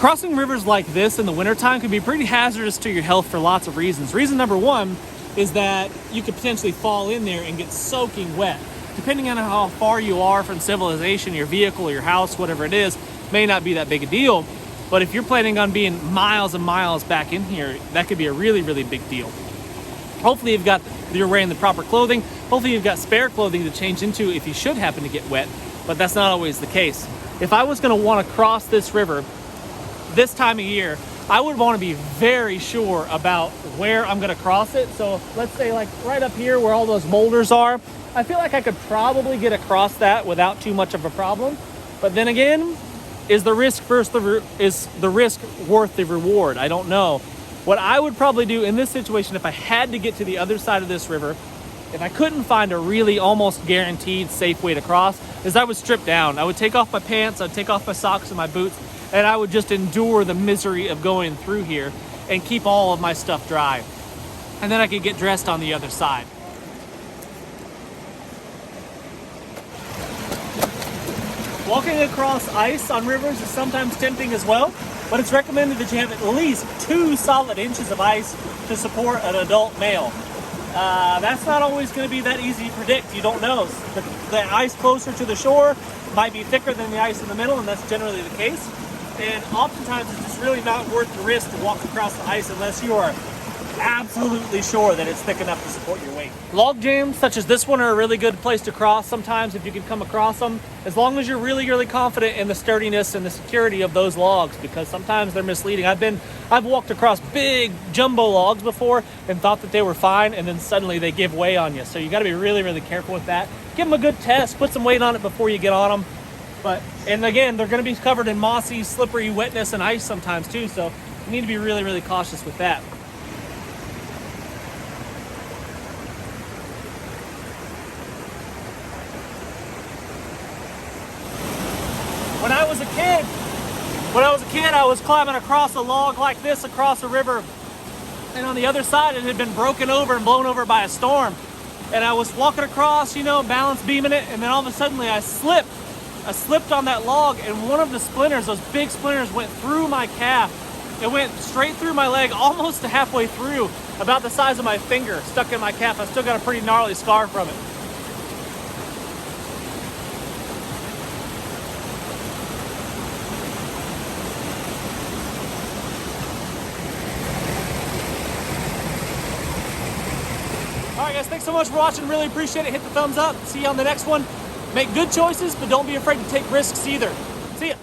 Crossing rivers like this in the wintertime can be pretty hazardous to your health for lots of reasons. Reason number one is that you could potentially fall in there and get soaking wet. Depending on how far you are from civilization, your vehicle, your house, whatever it is, may not be that big a deal. But if you're planning on being miles and miles back in here, that could be a really, really big deal. Hopefully you're wearing the proper clothing. Hopefully you've got spare clothing to change into if you should happen to get wet, but that's not always the case. If I was gonna wanna cross this river this time of year, I would wanna be very sure about where I'm gonna cross it. So let's say like right up here where all those boulders are, I feel like I could probably get across that without too much of a problem. But then again, is the risk worth the reward? I don't know. What I would probably do in this situation, if I had to get to the other side of this river, if I couldn't find a really almost guaranteed safe way to cross, is I would strip down. I would take off my pants, I'd take off my socks and my boots, and I would just endure the misery of going through here and keep all of my stuff dry. And then I could get dressed on the other side. Walking across ice on rivers is sometimes tempting as well, but it's recommended that you have at least 2 solid inches of ice to support an adult male. That's not always going to be that easy to predict. You don't know. The ice closer to the shore might be thicker than the ice in the middle, and that's generally the case. And oftentimes it's just really not worth the risk to walk across the ice unless you are absolutely sure that it's thick enough to support your weight. Log jams such as this one are a really good place to cross sometimes if you can come across them, as long as you're really, really confident in the sturdiness and the security of those logs, because sometimes they're misleading. I've walked across big jumbo logs before and thought that they were fine, and then suddenly they give way on you. So you got to be really, really careful with that. Give them a good test, put some weight on it before you get on them. And again, they're going to be covered in mossy, slippery wetness and ice sometimes too, so you need to be really, really cautious with that. When I was a kid, I was climbing across a log like this across a river, and on the other side it had been broken over and blown over by a storm. And I was walking across, balance beaming it, and then all of a sudden I slipped. I slipped on that log, and one of the splinters, those big splinters, went through my calf. It went straight through my leg, almost to halfway through, about the size of my finger, stuck in my calf. I still got a pretty gnarly scar from it. All right, guys, thanks so much for watching. Really appreciate it. Hit the thumbs up. See you on the next one. Make good choices, but don't be afraid to take risks either. See ya.